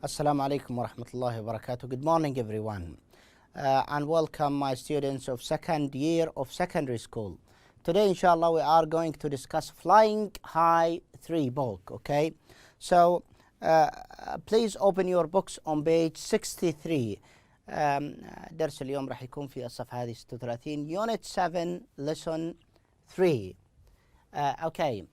Assalamu alaikum wa rahmatullahi wa barakatuh. Good morning, everyone, and welcome my students of second year of secondary school. Today, inshallah, we are going to discuss Flying High 3 book, okay? So, please open your books on page 63. درس اليوم راح يكون في الصفحة هذه 36 unit 7 lesson 3. Okay.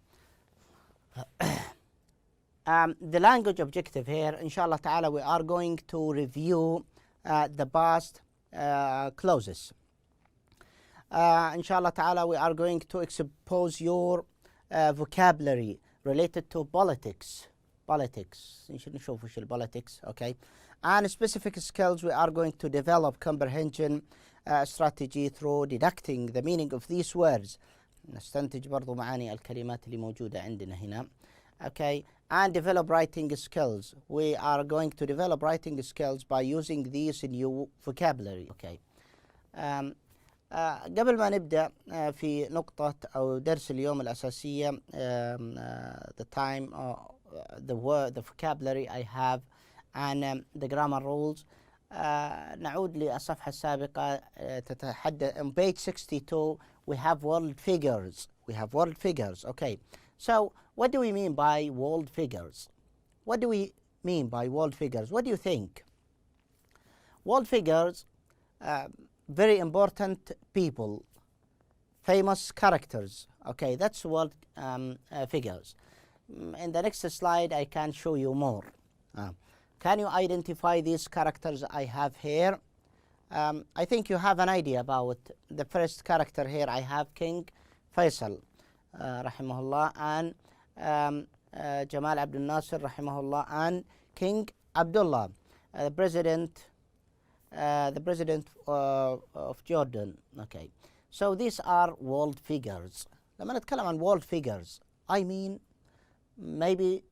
The language objective here, inshallah ta'ala, we are going to review the past clauses. Inshallah ta'ala, we are going to expose your vocabulary related to politics. نشوف وش politics, okay? And specific skills, we are going to develop comprehension strategy through deducting the meaning of these words. نستنتج برضو معاني الكلمات اللي موجودة عندنا هنا. Okay, and develop writing skills. We are going to develop writing skills by using these new vocabulary. Okay. قبل ما نبدأ في نقطة أو درس اليوم الأساسية, the time, the word, the vocabulary I have, and the grammar rules. نعود للصفحة السابقة. تتحدث on page 62. We have world figures. Okay. So, what do we mean by world figures? What do we mean by world figures? What do you think? World figures, very important people, famous characters. Okay, that's world figures. In the next slide, I can show you more. Can you identify these characters I have here? I think you have an idea about the first character here. I have King Faisal. Rahimahullah, and Jamal Abdul Nasser Rahimahullah, and King Abdullah, the president of Jordan. Okay, so these are world figures. لما نتكلم عن world figures, I mean maybe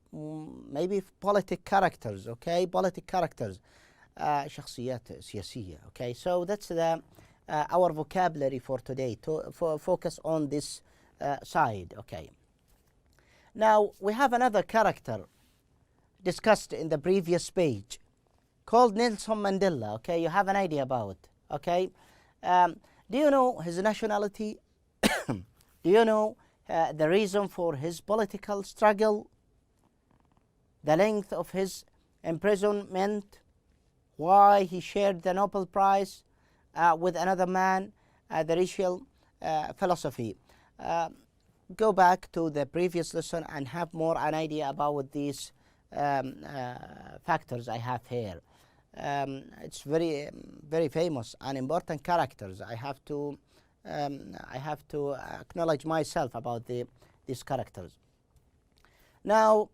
politic characters. Okay, politic characters, شخصيات سياسية. Okay, so that's the our vocabulary for today. To focus on this side. Okay. Now we have another character discussed in the previous page called Nelson Mandela. Okay, you have an idea about. Okay, do you know his nationality? Do you know the reason for his political struggle? The length of his imprisonment? Why he shared the Nobel Prize with another man? The racial philosophy. Go back to the previous lesson and have more an idea about these factors I have here. It's very famous and important characters. I have to acknowledge myself about these characters. Now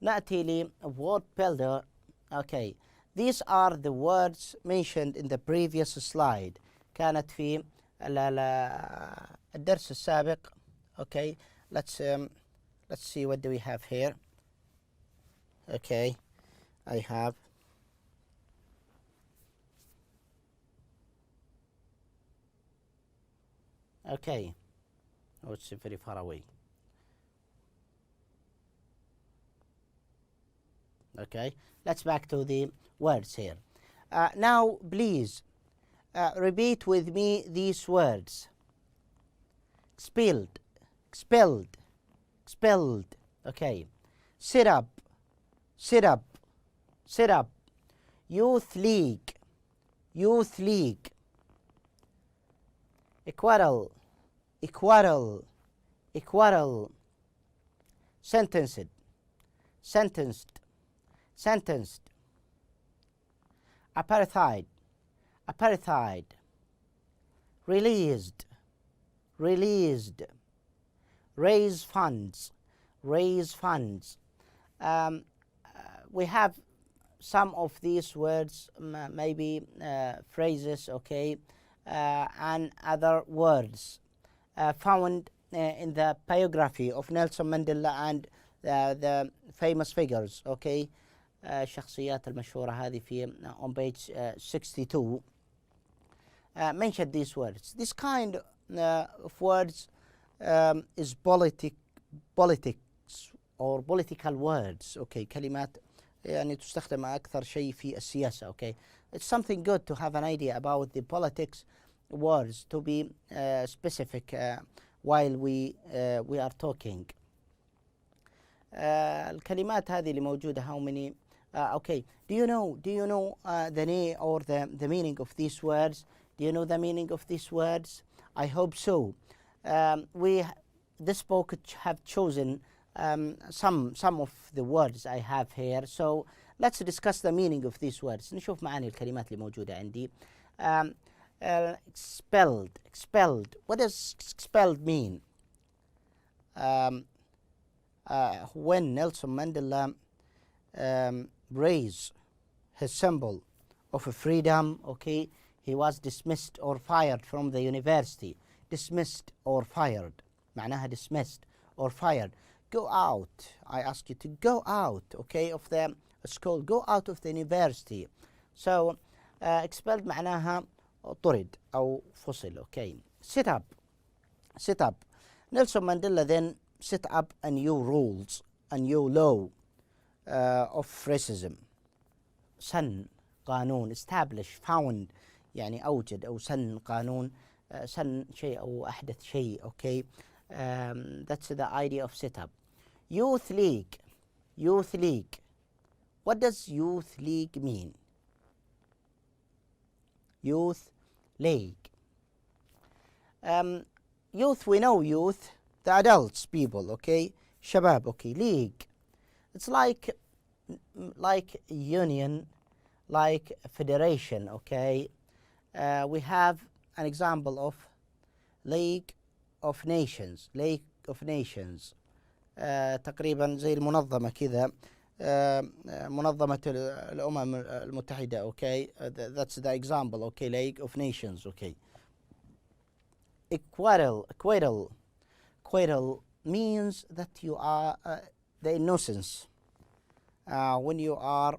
نأتي ل word builder. Okay, these are the words mentioned in the previous slide. كانت في الدرس السابق. Okay, let's see what do we have here. Okay, I have okay. Oh, it's very far away. Okay, let's back to the words here. Now please repeat with me these words. Expelled. Okay. Sit up. Youth league. Equatorial. Sentenced. Apartheid. Released. Raise funds. We have some of these words, maybe phrases, okay, and other words found in the biography of Nelson Mandela and the famous figures, okay. الشخصيات المشهورة هذه في on page 62 mentioned these words. This kind of words is politics or political words. Okay, كلمات يعني تستخدم أكثر شيء في السياسة. okay. It's something good to have an idea about the politics words to be specific while we are talking. الكلمات هذه اللي موجودة how many okay. Do you know the name or the meaning of these words? Do you know the meaning of these words? I hope so. This book have chosen some of the words I have here, so let's discuss the meaning of these words. نشوف معاني الكلمات اللي موجودة عندي. Expelled. What does expelled mean? When Nelson Mandela raised his symbol of freedom, okay, he was dismissed or fired from the university. Dismissed or fired. معناها dismissed or fired. Go out. I ask you to go out, okay, of the school. Go out of the university. So expelled معناها طرد أو فصل. Okay. Set up. Nelson Mandela then set up a new rules, a new law of racism. سن قانون. Establish, found يعني أوجد أو سن قانون. سن شيء أو أحدث شيء. Okay. That's the idea of set up. Youth League. What does Youth League mean? Youth League. Youth, we know youth, the adults, people, okay? Shabab, okay? League. It's like union, like federation, okay? We have an example of League of Nations. تقريبا زي المنظمة كذا. منظمة الأمم المتحدة. Okay, that's the example. Okay, League of Nations. Okay. Acquittal means that you are the innocence when you are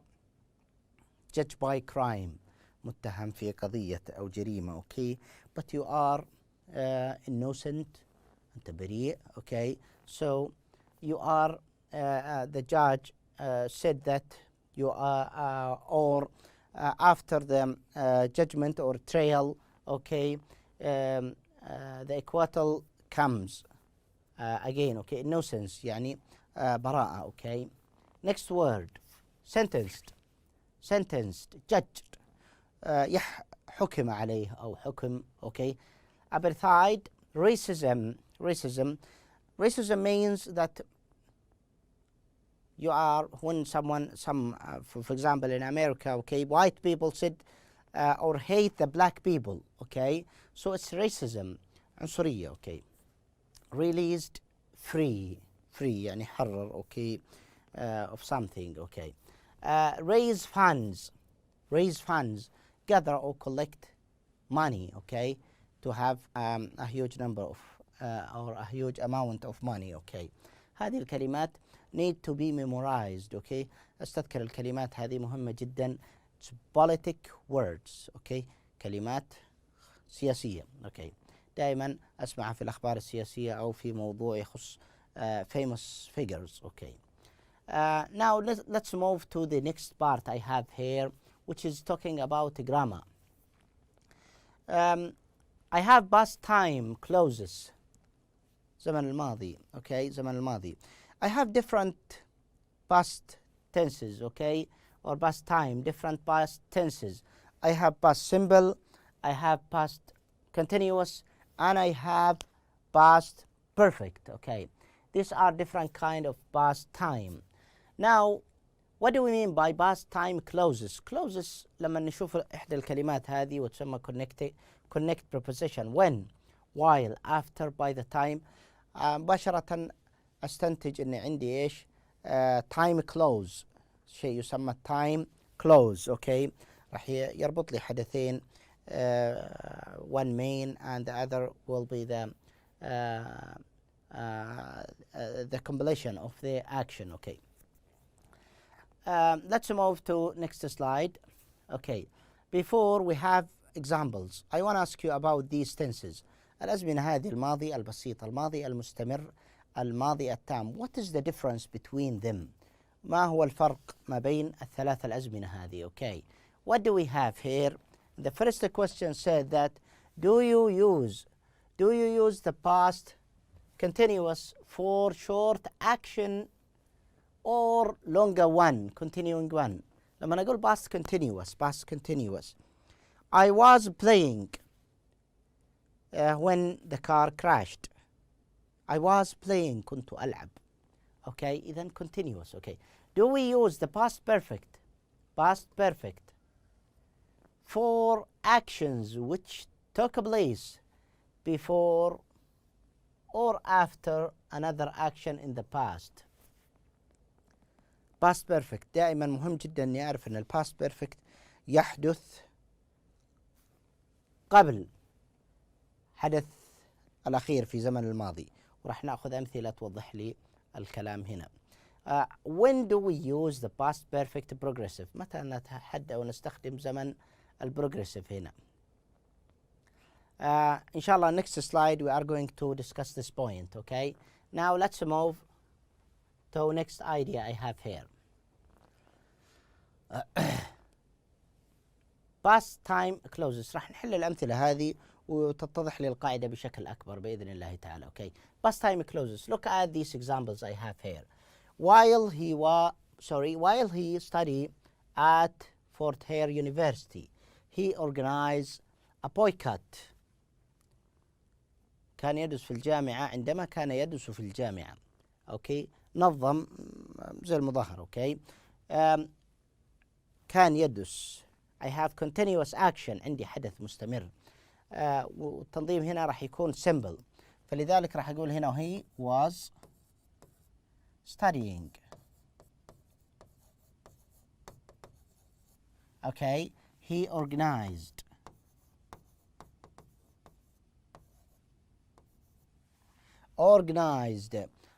judged by crime. متهم في قضية أو جريمة. Okay, but you are innocent. أنت بريء. Okay, so you are the judge said that you are or after the judgment or trial, okay, the acquittal comes again. Okay, innocence يعني براءة. Okay, next word, sentenced, judged, حكم عليه أو حكم. Okay, apartheid, racism means that you are when for example in America, okay, white people said or hate the black people. Okay, so it's racism, عنصرية. Okay, released, free يعني حرر. Okay, of something. Okay, raise funds, gather or collect money. Okay, to have a huge number of or a huge amount of money. Okay, هذه الكلمات need to be memorized. Okay, استذكر الكلمات هذه مهمة جدا. It's politic words. Okay, كلمات سياسية. Okay, دائما أسمعها في الأخبار السياسية أو في موضوع يخص famous figures. Okay, now let's move to the next part I have here, which is talking about grammar. I have past time clauses. زمن الماضي. Okay, زمن الماضي. I have different past tenses. Okay, or past time, different past tenses. I have past simple, I have past continuous, and I have past perfect. Okay, these are different kind of past time. Now, what do we mean by past time clauses? Clauses لما نشوف إحدى الكلمات هذه وتسمى connect preposition. When, while, after, by the time. مباشرة استنتج ان عندي ايش time clause. شيء يسمى time clause. Okay, راح يربط لي حدثين. One main and the other will be the completion of the action. Okay, let's move to next slide. Okay, before we have examples, I want to ask you about these tenses. الأزمنة هذه الماضي البسيط، الماضي المستمر، الماضي التام. What is the difference between them? ما هو الفرق ما بين الثلاث الأزمنة هذه؟ Okay. What do we have here? The first question said that do you use the past continuous for short action or longer one, continuing one. لما نقول past continuous. I was playing when the car crashed. I was playing, كنت ألعب. Okay, إذن continuous. Okay. Do we use the past perfect for actions which took place before or after another action in the past? past perfect دائما مهم جدا أني أعرف أن past perfect يحدث قبل حدث الأخير في زمن الماضي، وراح نأخذ أمثلة توضح لي الكلام هنا. When do we use the past perfect progressive؟ متى نتحدى أو نستخدم زمن البروجريسيف هنا؟ إن شاء الله next slide we are going to discuss this point. Okay, now let's move to next idea I have here. past time clauses. راح نحل الأمثلة هذه وتتضح لي القاعدة بشكل أكبر بإذن الله تعالى. Okay, past time clauses. Look at these examples I have here. While he studied at Fort Hare University, he organized a boycott. كان يدرس في الجامعة عندما كان يدرس في الجامعة. أوكي، نظم زي المظاهرة. أوكي، كان يدرس. I have continuous action، عندي حدث مستمر. والتنظيم هنا راح يكون simple، فلذلك راح أقول هنا he was studying. Okay, he organized.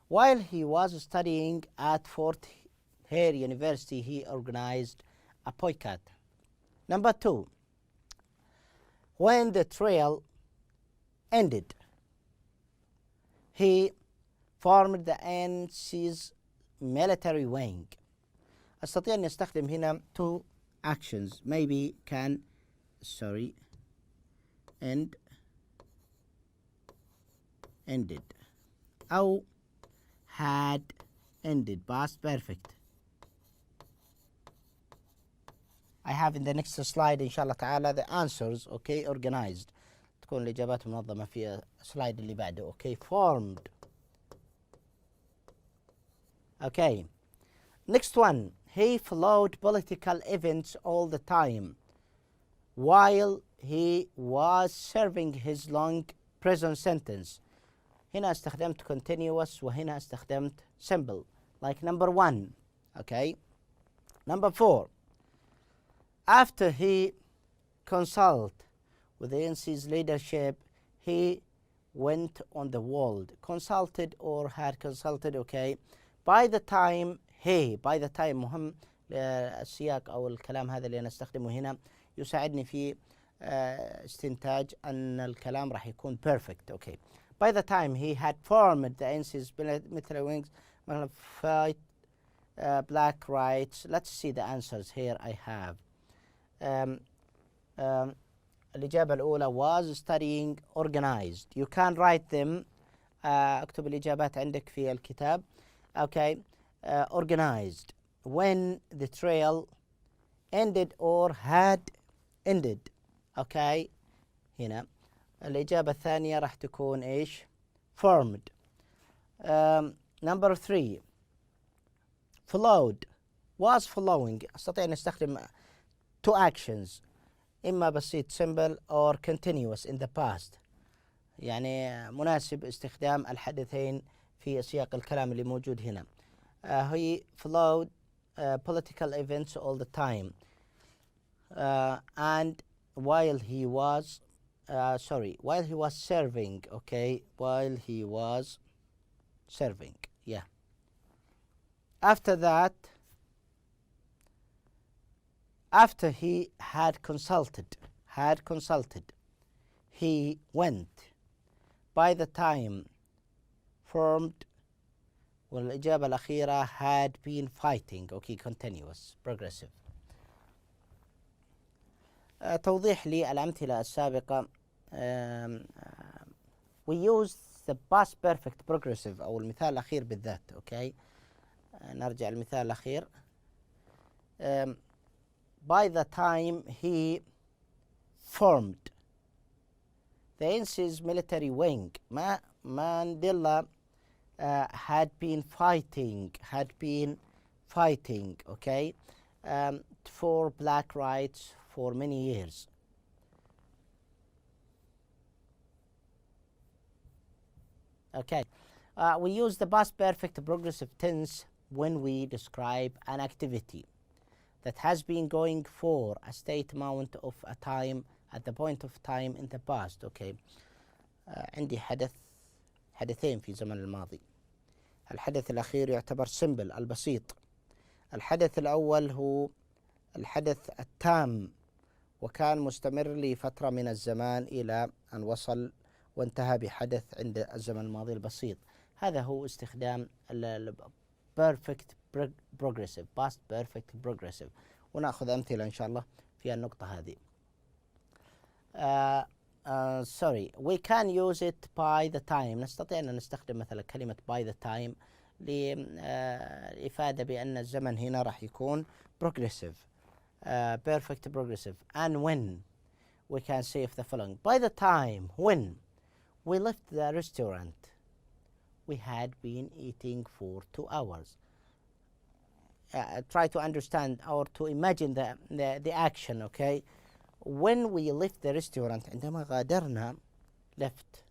While he was studying at Fort Hare University, he organized a boycott. Number 2, when the trial ended, he formed the NC's military wing. أستطيع أن أستخدم هنا two actions. Maybe can ended أو had ended past perfect. I have in the next slide إن شاء الله تعالى the answers. Okay, organized تكون الإجابات منظمة في السلايد اللي بعده. Okay, formed. Okay, next one, he followed political events all the time while he was serving his long prison sentence. هنا استخدمت continuous وهنا استخدمت simple like number 1. Okay, number 4, after he consulted with the NC's leadership, he went on the world. Consulted or had consulted. Okay, by the time مهم السياق أو الكلام هذا اللي أنا أستخدمه هنا يساعدني في استنتاج أن الكلام راح يكون perfect. Okay, by the time he had formed the NC's military wings, fight black rights. Let's see the answers here I have. الإجابة الأولى was studying organized. You can write them. اكتب الإجابات عندك في الكتاب. Okay, organized when the trial ended or had ended. Okay, هنا الإجابة الثانية راح تكون إيش؟ formed. Number 3, followed was following. أستطيع أن أستخدم two actions إما بسيط simple or continuous in the past. يعني مناسب استخدام الحدثين في سياق الكلام اللي موجود هنا. He followed political events all the time and while he was serving. Okay, while he was serving. Yeah, after that, after he had consulted, he went. By the time, formed والإجابة الأخيرة had been fighting. أوكي continuous progressive. توضيح للأمثلة السابقة. we use the past perfect progressive أو المثال الأخير بالذات. أوكي نرجع للمثال الأخير. by the time he formed the NC's military wing, Mandela had been fighting, okay, for black rights for many years. Okay, we use the past perfect progressive tense when we describe an activity that has been going for a state amount of a time at the point of time in the past. Okay, عندي حدثين في زمن الماضي. الحدث الأخير يعتبر simple البسيط. الحدث الأول هو الحدث التام وكان مستمر لفترة من الزمان إلى أن وصل وانتهى بحدث عند الزمن الماضي البسيط. هذا هو استخدام perfect progressive past perfect progressive. ونأخذ أمثلة إن شاء الله في النقطة هذه. sorry, we can use it by the time. نستطيع أن نستخدم مثلا كلمة by the time لإفادة بأن الزمن هنا راح يكون progressive, perfect progressive. and when we can say the following: by the time when we left the restaurant we had been eating for 2 hours. Try to understand or to imagine the action. Okay, when we left the restaurant عندما غادرنا left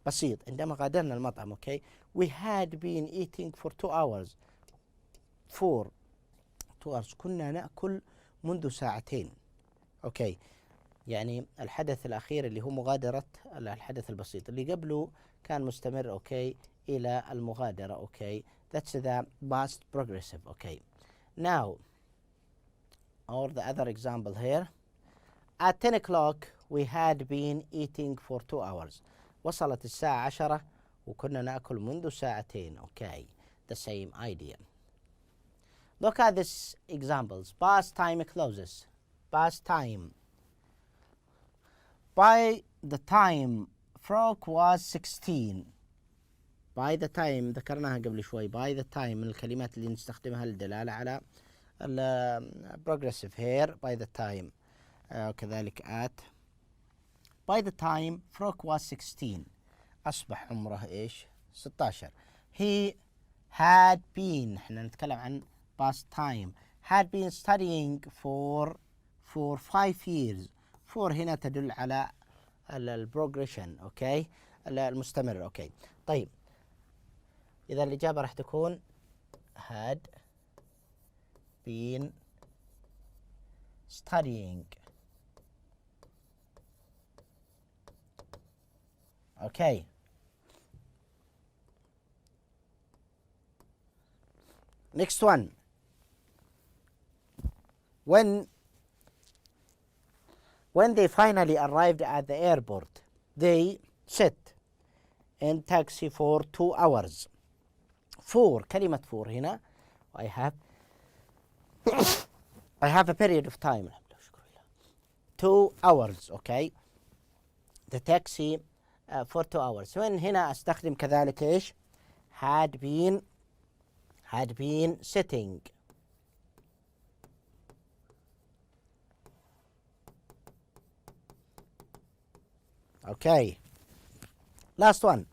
بسيط عندما غادرنا المطعم. Okay, we had been eating for 2 hours. for 2 hours كنا نأكل منذ ساعتين. Okay, يعني الحدث الأخير اللي هو مغادرة الحدث البسيط اللي قبله كان مستمر. Okay, إلى المغادرة. Okay, that's the past progressive. Okay, now or the other example here: at 10 o'clock we had been eating for 2 hours. وصلت الساعة 10 وكنا نأكل منذ ساعتين. Okay, the same idea. Look at these examples. Past time clauses. Past time. By the time Frog was 16. By the time ذكرناها قبل شوي. By the time من الكلمات اللي نستخدمها للدلالة على progressive here. By the time. كذلك at. By the time Frog was 16 أصبح عمره إيش؟ 16. He had been إحنا نتكلم عن past time had been studying for 5 years. for هنا تدل على البروجريشن. أوكي المستمر. أوكي طيب إذا الإجابة راح تكون had been studying. Okay. Next one. When they finally arrived at the airport, they sat in taxi for 2 hours. For كلمة for هنا I have a period of time. 2 hours. Okay. The taxi for 2 hours. when هنا أستخدم كذلك إيش؟ had been sitting. Okay. Last one.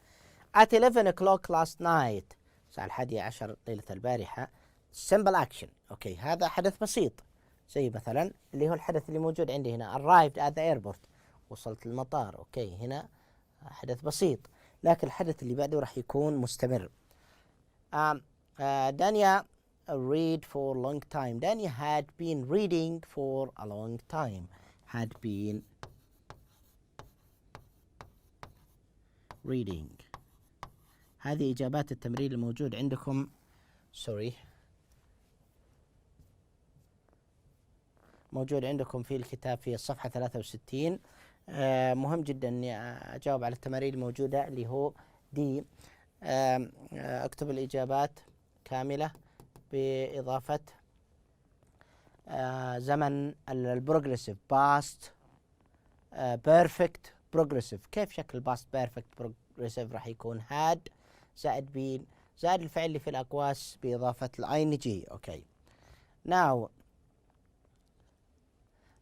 At 11 o'clock last night. الساعة 11 ليلة البارحة. Simple action. Okay. هذا حدث بسيط. زي مثلا اللي هو الحدث اللي موجود عندي هنا. Arrived at the airport. وصلت المطار. اوكي هنا حدث بسيط لكن الحدث اللي بعده راح يكون مستمر. دانيا read for a long time. دانيا had been reading for a long time. had been reading. هذه إجابات التمرين الموجود عندكم. موجود عندكم في الكتاب في الصفحة 63. مهم جدا اني اجاوب على التمارين الموجودة اللي هو دي. اكتب الإجابات كاملة بإضافة زمن البروجريسيف باست بيرفكت بروجريسيف. كيف شكل باست بيرفكت بروجريسيف؟ راح يكون هاد زائد بين زائد الفعل اللي في الأقواس بإضافة الأين جي. أوكي. Now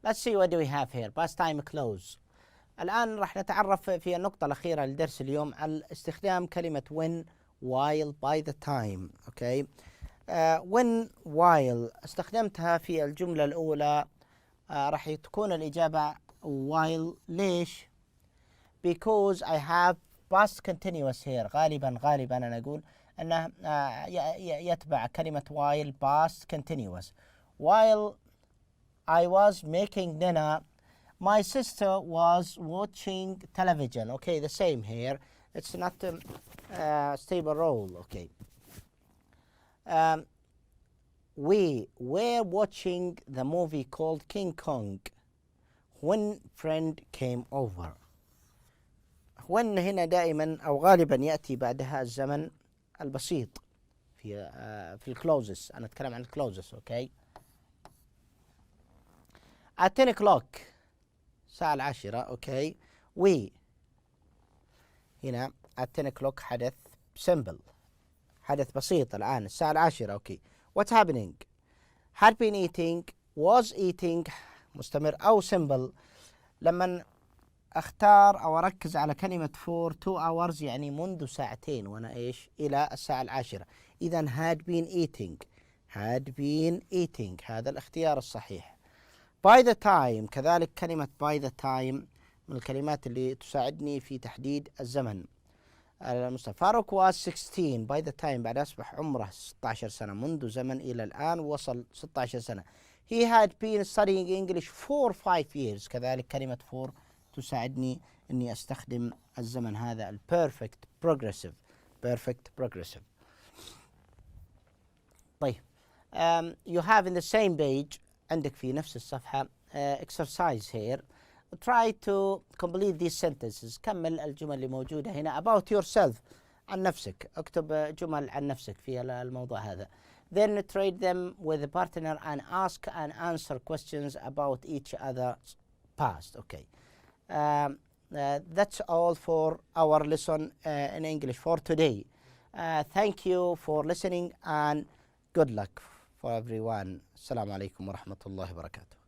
let's see what do we have here. Past time close. الآن راح نتعرف في النقطة الأخيرة لدرس اليوم على استخدام كلمة when, while, by the time. أوكي. when, while استخدمتها في الجملة الأولى. راح تكون الإجابة while. ليش؟ because I have past continuous here. غالبا أنا أقول أنه يتبع كلمة while past continuous. While I was making dinner, my sister was watching television. Okay, the same here. It's not a stable role. Okay. We were watching the movie called King Kong when friend came over. when هنا دائما أو غالبا يأتي بعدها الزمن البسيط في الكلوزس. أنا أتكلم عن الكلوزس. أوكي. at 10 o'clock الساعة 10. أوكي. we هنا at 10 o'clock حدث simple، حدث بسيط الآن الساعة 10. أوكي. what's happening had been eating was eating مستمر أو simple. لما اختار او اركز على كلمة for 2 hours يعني منذ ساعتين وانا ايش الى الساعة 10. اذا had been eating هذا الاختيار الصحيح. by the time كذلك كلمة by the time من الكلمات اللي تساعدني في تحديد الزمن. المصطفى فاروق was 16 by the time بعد اصبح عمره 16 سنة منذ زمن الى الان وصل 16 سنة. he had been studying English for 5 years كذلك كلمة for تساعدني اني استخدم الزمن هذا البيرفكت بروجريسيف. طيب you have in the same page عندك في نفس الصفحة exercise here. try to complete these sentences. كمل الجمل اللي موجودة هنا about yourself عن نفسك. اكتب جمل عن نفسك في الموضوع هذا. then trade them with a partner and ask and answer questions about each other's past. Okay. That's all for our lesson in English for today. Thank you for listening and good luck for everyone. Assalamu alaikum wa rahmatullahi wa barakatuh.